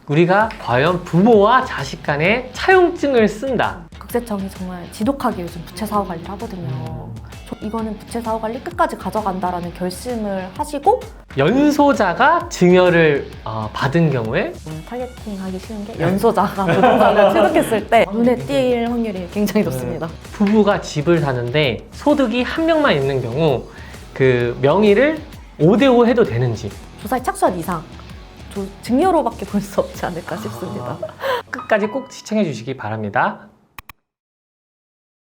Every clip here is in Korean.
우리가 과연 부모와 자식 간의 차용증을 쓴다. 국세청이 정말 지독하게 요즘 부채 사후 관리를 하거든요. 이거는 부채 사후 관리 끝까지 가져간다라는 결심을 하시고 연소자가 증여를 받은 경우에 타겟팅 하기 쉬운 게 연소자가 부동산을 취득했을 때 눈에 띌 확률이 굉장히 높습니다. 부부가 집을 사는데 소득이 한 명만 있는 경우 그 명의를 5대5 해도 되는지 조사에 착수한 이상 증여로밖에 볼 수 없지 않을까 싶습니다. 끝까지 꼭 시청해 주시기 바랍니다.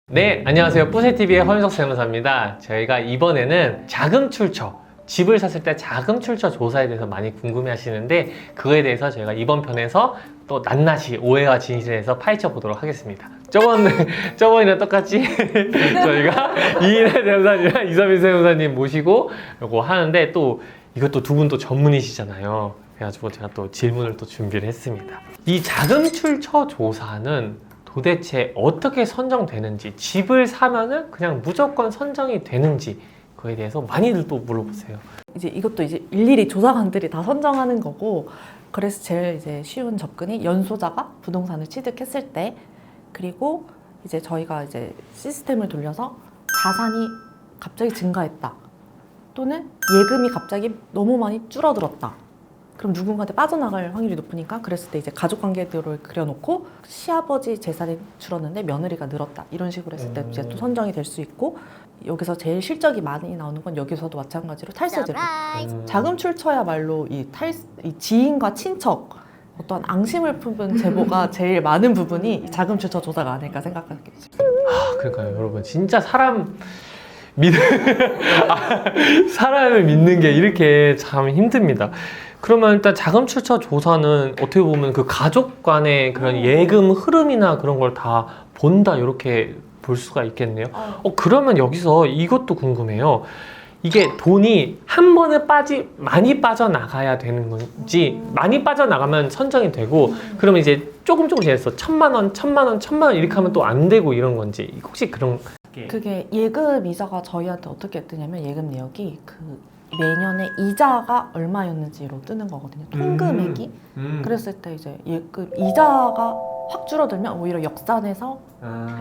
네, 안녕하세요. 뿌세TV의 허윤석 세무사입니다. 저희가 이번에는 자금 출처, 집을 샀을 때 자금 출처 조사에 대해서 많이 궁금해 하시는데 그거에 대해서 저희가 이번 편에서 또 낱낱이 오해와 진실에서 파헤쳐 보도록 하겠습니다. 저번이랑 똑같이 저희가 이인혜 세무사님이랑 이서민 세무사님 모시고 이거 하는데 또 이것도 두 분 또 전문이시잖아요. 그래가지고 제가 또 질문을 또 준비를 했습니다. 이 자금 출처 조사는 도대체 어떻게 선정되는지, 집을 사면은 그냥 무조건 선정이 되는지 그거에 대해서 많이들 또 물어보세요. 이제 이것도 이제 일일이 조사관들이 다 선정하는 거고, 그래서 제일 이제 쉬운 접근이 연소자가 부동산을 취득했을 때, 그리고 이제 저희가 이제 시스템을 돌려서 자산이 갑자기 증가했다, 또는 예금이 갑자기 너무 많이 줄어들었다. 그럼 누군가한테 빠져나갈 확률이 높으니까, 그랬을 때 이제 가족관계들을 그려놓고 시아버지 재산이 줄었는데 며느리가 늘었다, 이런 식으로 했을 때 이제 또 선정이 될 수 있고, 여기서 제일 실적이 많이 나오는 건 여기서도 마찬가지로 탈세제로 자금 출처야말로 이 지인과 친척 어떤 앙심을 품은 제보가 제일 많은 부분이 이 자금 출처 조사가 아닐까 생각하게 되죠. 그러니까요, 여러분 진짜 사람을 믿는 게 이렇게 참 힘듭니다. 그러면 일단 자금 출처 조사는 어떻게 보면 그 가족 간의 그런 예금 흐름이나 그런 걸 다 본다, 이렇게 볼 수가 있겠네요. 그러면 여기서 이것도 궁금해요. 이게 돈이 한 번에 많이 빠져나가야 되는 건지, 많이 빠져나가면 선정이 되고, 그러면 이제 조금씩 해서 1,000만 원, 1,000만 원, 1,000만 원 이렇게 하면 또 안 되고 이런 건지, 혹시 그런 그게 예금 이자가 저희한테 어떻게 뜨냐면, 예금 내역이 그 매년에 이자가 얼마였는지로 뜨는 거거든요. 통금액이. 그랬을 때 이제 예금 이자가 확 줄어들면 오히려 역산해서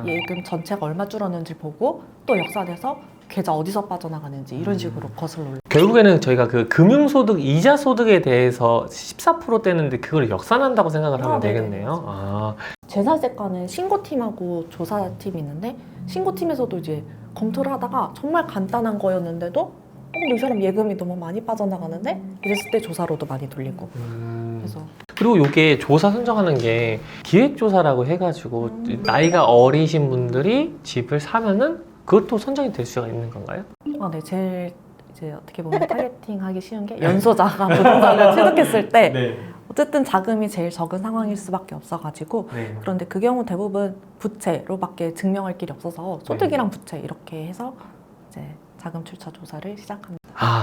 예금 전체가 얼마 줄었는지 보고, 또 역산해서 계좌 어디서 빠져나가는지 이런 식으로 거슬러 올려. 결국에는 저희가 그 금융소득, 이자 소득에 대해서 14% 떼는데 그걸 역산한다고 생각을 하면 되겠네요. 재산세과는 신고팀하고 조사팀이 있는데, 신고팀에서도 이제 검토를 하다가 정말 간단한 거였는데도 이 사람 예금이 너무 많이 빠져나가는데, 이랬을 때 조사로도 많이 돌리고. 그래서 그리고 이게 조사 선정하는 게 기획조사라고 해가지고 나이가 어리신 분들이 집을 사면은 그것도 선정이 될 수가 있는 건가요? 네, 제일 이제 어떻게 보면 타겟팅 하기 쉬운 게 연소자가 부동산을 취득했을 때 어쨌든 자금이 제일 적은 상황일 수밖에 없어가지고, 그런데 그 경우 대부분 부채로밖에 증명할 길이 없어서 소득이랑 부채 이렇게 해서 이제 자금 출처 조사를 시작합니다.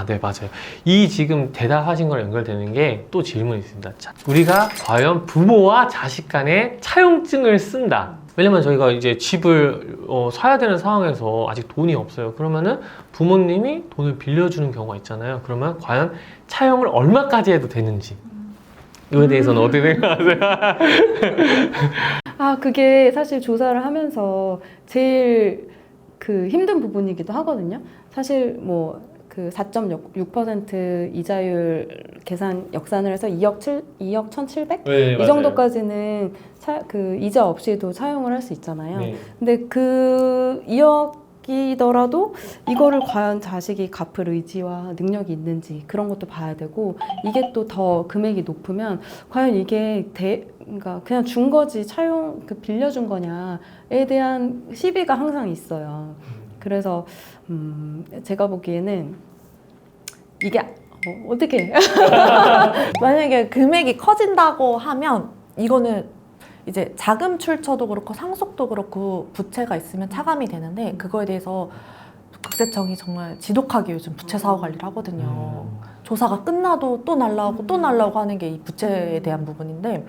네, 맞아요. 이 지금 대답하신 거랑 연결되는 게 또 질문이 있습니다. 자, 우리가 과연 부모와 자식 간의 차용증을 쓴다. 왜냐면 저희가 이제 집을 사야 되는 상황에서 아직 돈이 없어요. 그러면은 부모님이 돈을 빌려주는 경우가 있잖아요. 그러면 과연 차용을 얼마까지 해도 되는지, 이거에 대해서는 어떻게 생각하세요? 그게 사실 조사를 하면서 제일 그 힘든 부분이기도 하거든요. 사실 뭐 그 4.6% 이자율 계산 역산을 해서 2억 1,700? 이 정도까지는 그 이자 없이도 차용을 할 수 있잖아요. 근데 그 2억이더라도 이거를 과연 자식이 갚을 의지와 능력이 있는지 그런 것도 봐야 되고, 이게 또 더 금액이 높으면 과연 이게 그러니까 그냥 준 거지 빌려준 거냐에 대한 시비가 항상 있어요. 그래서 제가 보기에는 이게 어떻게 만약에 금액이 커진다고 하면, 이거는 이제 자금 출처도 그렇고 상속도 그렇고 부채가 있으면 차감이 되는데, 그거에 대해서 국세청이 정말 지독하게 요즘 부채 사후 관리를 하거든요. 조사가 끝나도 또 날라오고 또 날라오고 하는 게 이 부채에 대한 부분인데,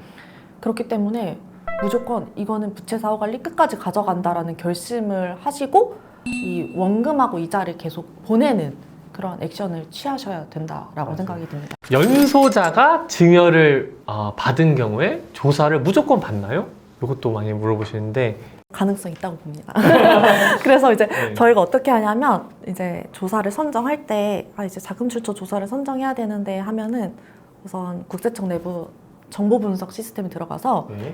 그렇기 때문에 무조건 이거는 부채 사후 관리 끝까지 가져간다라는 결심을 하시고, 이 원금하고 이자를 계속 보내는 그런 액션을 취하셔야 된다라고 생각이 듭니다. 연소자가 증여를 받은 경우에 조사를 무조건 받나요? 이것도 많이 물어보시는데. 가능성이 있다고 봅니다. 그래서 이제 네. 저희가 어떻게 하냐면 이제 조사를 선정할 때 이제 자금 출처 조사를 선정해야 되는데 하면은 우선 국세청 내부 정보 분석 시스템에 들어가서 네.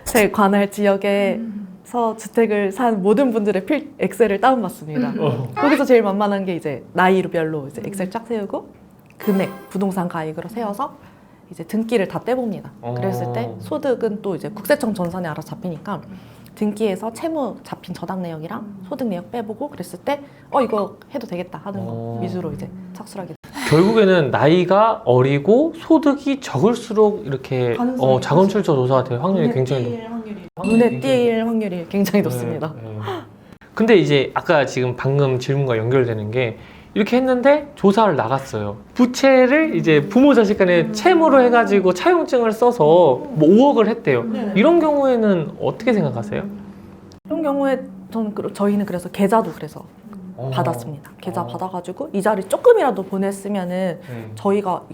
제 관할 지역에서 주택을 산 모든 분들의 엑셀을 다운받습니다. 거기서 제일 만만한 게 이제 나이별로 이제 엑셀 쫙 세우고 금액, 부동산 가액으로 세워서 이제 등기를 다 떼봅니다. 그랬을 때 소득은 또 이제 국세청 전산에 알아서 잡히니까 등기에서 채무 잡힌 저당 내역이랑 소득 내역 빼보고 그랬을 때 이거 해도 되겠다 하는 거 위주로 이제 착수하게 돼요. 결국에는 나이가 어리고 소득이 적을수록 이렇게 가능성이 자금 출처 조사가 될 확률이 굉장히 눈에 띌 확률이 굉장히 높습니다. 네. 근데 이제 아까 지금 방금 질문과 연결되는 게 이렇게 했는데 조사를 나갔어요. 부채를 이제 부모 자식 간에 채무로 해가지고 차용증을 써서 뭐 5억을 했대요. 이런 경우에는 어떻게 생각하세요? 이런 경우에 저희는 그래서 계좌도 그래서 받았습니다. 계좌 받아가지고 이자를 조금이라도 보냈으면은 저희가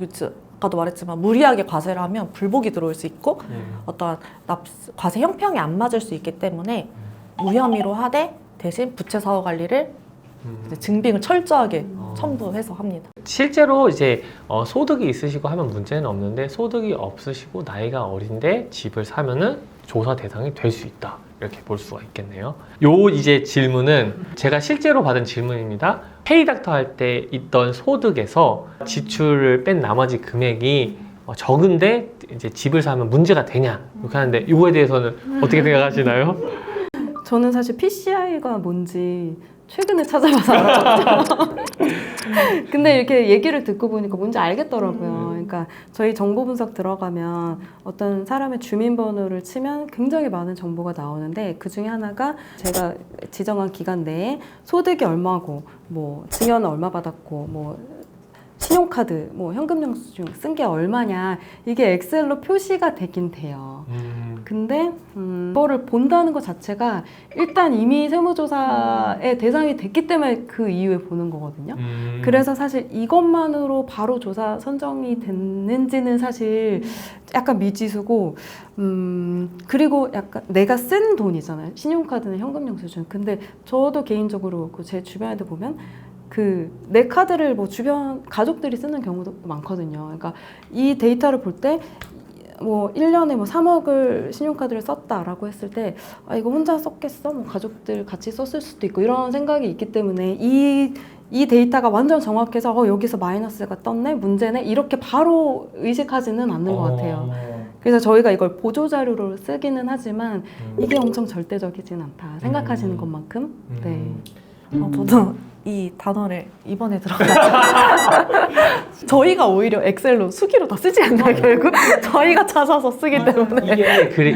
아까도 말했지만 무리하게 과세를 하면 불복이 들어올 수 있고 어떠한 과세 형평이 안 맞을 수 있기 때문에 무혐의로 하되 대신 부채 사후 관리를 이제 증빙을 철저하게 첨부해서 합니다. 실제로 이제 소득이 있으시고 하면 문제는 없는데 소득이 없으시고 나이가 어린데 집을 사면은 조사 대상이 될 수 있다. 이렇게 볼 수가 있겠네요. 요 이제 질문은 제가 실제로 받은 질문입니다. 페이닥터 할 때 있던 소득에서 지출을 뺀 나머지 금액이 적은데 이제 집을 사면 문제가 되냐 이렇게 하는데 이거에 대해서는 어떻게 생각하시나요? 저는 사실 PCI가 뭔지 최근에 찾아봐서 알았거든요. 근데 이렇게 얘기를 듣고 보니까 뭔지 알겠더라고요. 그러니까 저희 정보 분석 들어가면 어떤 사람의 주민번호를 치면 굉장히 많은 정보가 나오는데 그 중에 하나가 제가 지정한 기간 내에 소득이 얼마고 뭐 증여는 얼마 받았고 뭐 신용카드, 뭐 현금 영수증 쓴 게 얼마냐 이게 엑셀로 표시가 되긴 돼요. 근데 그거를 본다는 것 자체가 일단 이미 세무조사의 대상이 됐기 때문에 그 이후에 보는 거거든요. 그래서 사실 이것만으로 바로 조사 선정이 됐는지는 사실 약간 미지수고 그리고 약간 내가 쓴 돈이잖아요. 신용카드는 현금 영수증. 근데 저도 개인적으로 제 주변에도 보면 내 카드를 뭐 주변 가족들이 쓰는 경우도 많거든요. 그러니까 이 데이터를 볼 때 뭐 1년에 뭐 3억을 신용카드를 썼다라고 했을 때 이거 혼자 썼겠어? 뭐 가족들 같이 썼을 수도 있고 이런 생각이 있기 때문에 이 데이터가 완전 정확해서 여기서 마이너스가 떴네? 문제네? 이렇게 바로 의식하지는 않는 것 같아요. 그래서 저희가 이걸 보조자료로 쓰기는 하지만 이게 엄청 절대적이진 않다. 생각하시는 것만큼. 네. 저도 이 단어를 이번에 들어가지고 저희가 오히려 엑셀로 수기로 다 쓰지 않나요? 결국 저희가 찾아서 쓰기 때문에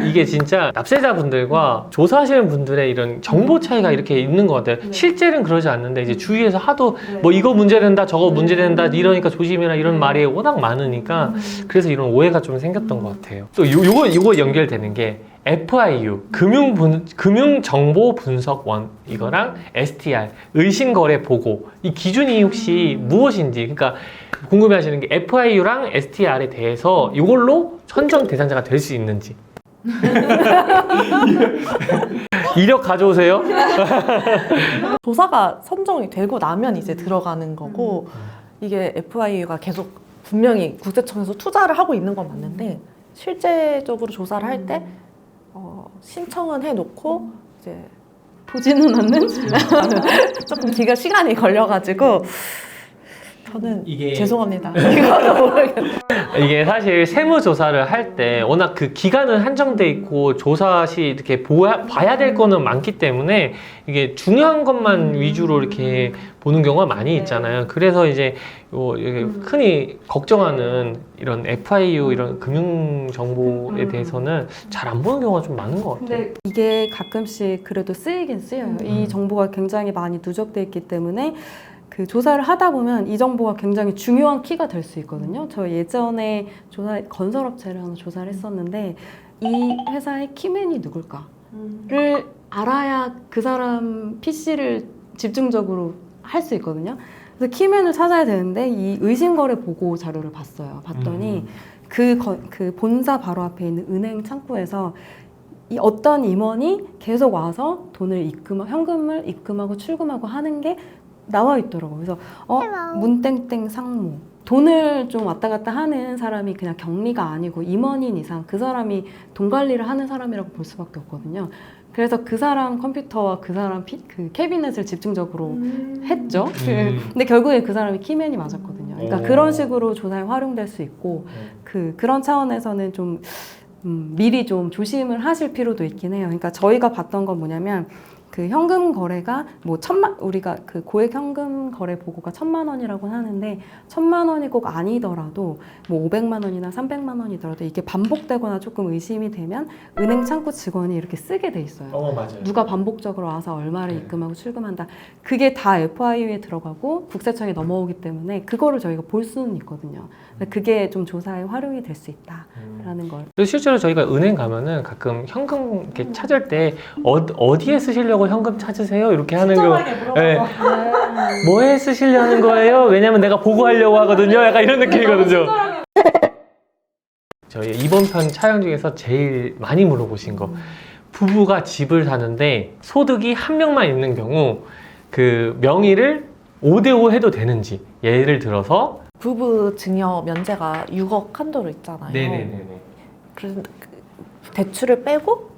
이게 진짜 납세자분들과 조사하시는 분들의 이런 정보 차이가 이렇게 있는 것 같아요. 실제는 그러지 않는데 이제 주위에서 하도 뭐 이거 문제된다 저거 문제된다 이러니까 조심해라 이런 말이 워낙 많으니까 그래서 이런 오해가 좀 생겼던 것 같아요. 또 요거 연결되는 게 FIU 금융정보분석원 이거랑 STR 의심거래 보고 이 기준이 혹시 무엇인지 그러니까 궁금해하시는 게 FIU랑 STR에 대해서 이걸로 선정 대상자가 될 수 있는지 이력 가져오세요. 조사가 선정이 되고 나면 이제 들어가는 거고 이게 FIU가 계속 분명히 국세청에서 투자를 하고 있는 건 맞는데 실제적으로 조사를 할 때 신청은 해놓고 이제 보지는 않는? 조금 시간이 걸려가지고 저는 이게- 죄송합니다. 이거는 모르겠어요. 이게 사실 세무조사를 할 때 워낙 그 기간은 한정돼 있고 조사 시 이렇게 봐야 될 거는 많기 때문에 이게 중요한 것만 위주로 이렇게 보는 경우가 많이 있잖아요. 그래서 이제 이게 흔히 걱정하는 이런 FIU 이런 금융 정보에 대해서는 잘 안 보는 경우가 좀 많은 것 같아요. 근데 이게 가끔씩 그래도 쓰이긴 쓰여요. 이 정보가 굉장히 많이 누적돼 있기 때문에 그 조사를 하다 보면 이 정보가 굉장히 중요한 키가 될 수 있거든요. 저 예전에 건설업체를 하나 조사를 했었는데 이 회사의 키맨이 누굴까를 알아야 그 사람 PC를 집중적으로 할 수 있거든요. 그래서 키맨을 찾아야 되는데 이 의심거래 보고 자료를 봤더니 그 본사 바로 앞에 있는 은행 창구에서 이 어떤 임원이 계속 와서 현금을 입금하고 출금하고 하는 게 나와 있더라고요. 그래서 문땡땡 상무. 돈을 좀 왔다 갔다 하는 사람이 그냥 경리가 아니고 임원인 이상 그 사람이 돈 관리를 하는 사람이라고 볼 수밖에 없거든요. 그래서 그 사람 컴퓨터와 그 사람 그 캐비넷을 집중적으로 했죠. 근데 결국에 그 사람이 키맨이 맞았거든요. 그러니까 그런 식으로 조사에 활용될 수 있고 그런 차원에서는 좀 미리 좀 조심을 하실 필요도 있긴 해요. 그러니까 저희가 봤던 건 뭐냐면 그 현금 거래가 뭐 우리가 그 고액 현금 거래 보고가 1,000만 원이라고 하는데 1,000만 원이 꼭 아니더라도 뭐 500만 원이나 300만 원이더라도 이게 반복되거나 조금 의심이 되면 은행 창구 직원이 이렇게 쓰게 돼 있어요. 맞아요. 누가 반복적으로 와서 얼마를 입금하고 출금한다. 그게 다 FIU에 들어가고 국세청에 넘어오기 때문에 그거를 저희가 볼 수는 있거든요. 그게 좀 조사에 활용이 될 수 있다라는 걸. 그래서 실제로 저희가 은행 가면은 가끔 현금 이렇게 찾을 때 어디에 쓰시려고 현금 찾으세요? 이렇게 하는 거. 네. 뭐에 쓰시려는 거예요? 왜냐면 내가 보고하려고 하거든요. 약간 이런 느낌이거든요. 저희 이번 편 촬영 중에서 제일 많이 물어보신 거. 부부가 집을 사는데 소득이 한 명만 있는 경우 그 명의를 5대5 해도 되는지. 예를 들어서 부부 증여 면제가 6억 한도로 있잖아요. 네네네네. 그래서 대출을 빼고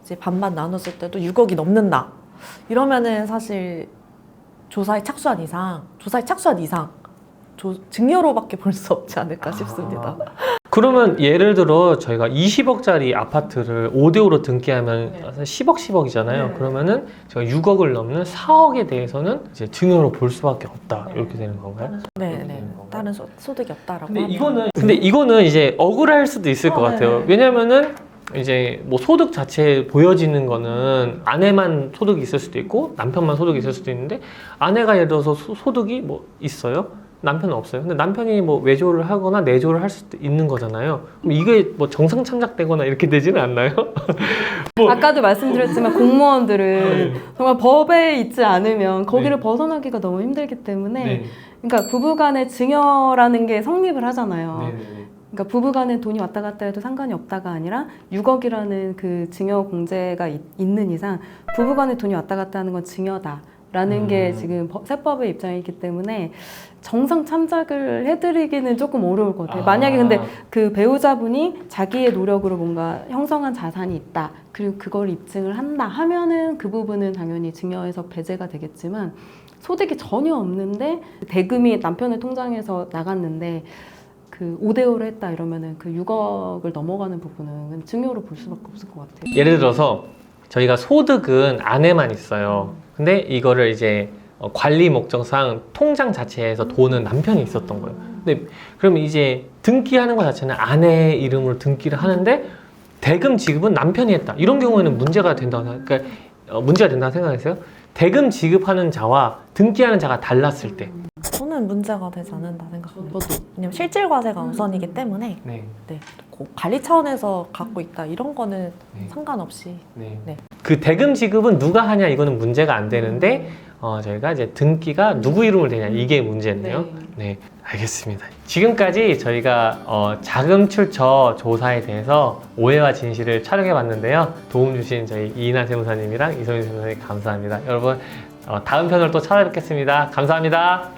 이제 반반 나눴을 때도 6억이 넘는다. 이러면은 사실 조사에 착수한 이상 증여로밖에 볼 수 없지 않을까 싶습니다. 그러면 예를 들어 저희가 20억짜리 아파트를 5대5로 등기하면 10억이잖아요. 그러면은 제가 6억을 넘는 4억에 대해서는 이제 증여로 볼 수밖에 없다. 이렇게 되는 건가요? 네네. 다른 소득이 없다라고. 근데 이거는 이제 억울할 수도 있을 것 같아요. 왜냐면은 이제 뭐 소득 자체에 보여지는 거는 아내만 소득이 있을 수도 있고 남편만 소득이 있을 수도 있는데 아내가 예를 들어서 소득이 뭐 있어요? 남편은 없어요. 근데 남편이 뭐 외조를 하거나 내조를 할 수도 있는 거잖아요. 그럼 이게 뭐 정상 참작되거나 이렇게 되지는 않나요? 아까도 말씀드렸지만 공무원들은 정말 법에 있지 않으면 거기를 벗어나기가 너무 힘들기 때문에 그러니까 부부간의 증여라는 게 성립을 하잖아요. 그러니까 부부간에 돈이 왔다 갔다 해도 상관이 없다가 아니라 6억이라는 그 증여 공제가 있는 이상 부부간에 돈이 왔다 갔다 하는 건 증여다라는 게 지금 세법의 입장이기 때문에 정상 참작을 해드리기는 조금 어려울 것 같아요. 만약에 근데 그 배우자분이 자기의 노력으로 뭔가 형성한 자산이 있다. 그리고 그걸 입증을 한다 하면은 그 부분은 당연히 증여에서 배제가 되겠지만 소득이 전혀 없는데 대금이 남편의 통장에서 나갔는데 그 5대5로 했다 이러면은 그 6억을 넘어가는 부분은 증여로 볼 수밖에 없을 것 같아요. 예를 들어서 저희가 소득은 아내만 있어요. 근데 이거를 이제 관리 목적상 통장 자체에서 돈은 남편이 있었던 거예요. 근데 그러면 이제 등기하는 것 자체는 아내 이름으로 등기를 하는데 대금 지급은 남편이 했다. 이런 경우에는 문제가 된다고 문제가 된다고 생각했어요. 대금 지급하는 자와 등기하는 자가 달랐을 때. 저는 문제가 되지 않는다 생각합니다. 왜냐면 실질 과세가 우선이기 때문에 관리 차원에서 갖고 있다 이런 거는 상관없이. 그 대금 지급은 누가 하냐 이거는 문제가 안 되는데 저희가 이제 등기가 누구 이름으로 되냐 이게 문제네요. 네, 알겠습니다. 지금까지 저희가 자금 출처 조사에 대해서 오해와 진실을 촬영해 봤는데요. 도움 주신 저희 이인하 세무사님이랑 이소민 세무사님 감사합니다. 여러분 다음 편으로 또 찾아뵙겠습니다. 감사합니다.